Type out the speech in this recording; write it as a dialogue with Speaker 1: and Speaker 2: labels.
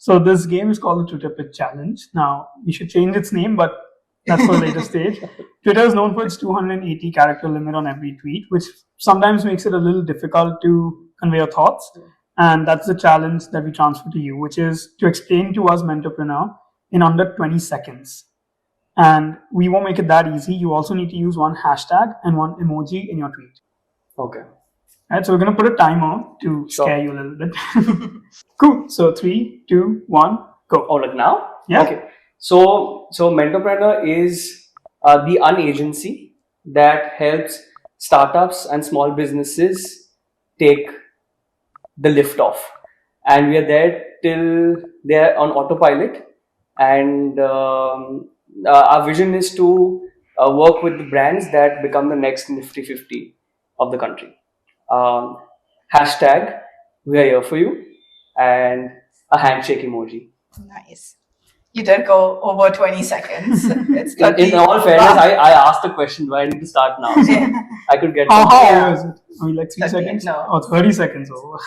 Speaker 1: So this game is called the Twitter Pitch Challenge. Now, you should change its name, but that's for a later stage. Twitter is known for its 280 character limit on every tweet, which sometimes makes it a little difficult to convey your thoughts. And that's the challenge that we transfer to you, which is to explain to us, Mentopreneur, in under 20 seconds. And we won't make it that easy. You also need to use one hashtag and one emoji in your tweet.
Speaker 2: Okay.
Speaker 1: Right, so we're going to put a timer to scare you a little bit. Cool. So 3, 2, 1, go.
Speaker 2: Oh, like now?
Speaker 1: Yeah.
Speaker 2: Okay. So Mentopreneur is the unagency that helps startups and small businesses take the lift off. And we are there till they're on autopilot. And our vision is to work with the brands that become the next Nifty 50 of the country. Hashtag, we are here for you, and a handshake emoji.
Speaker 3: Nice. You did go over 20 seconds. It's 30.
Speaker 2: In all fairness, I asked the question, do I need to start now? So I could get
Speaker 1: How
Speaker 2: something.
Speaker 1: over is it? I mean, like 3
Speaker 3: 30,
Speaker 1: seconds?
Speaker 3: no.
Speaker 1: Or 30 seconds over.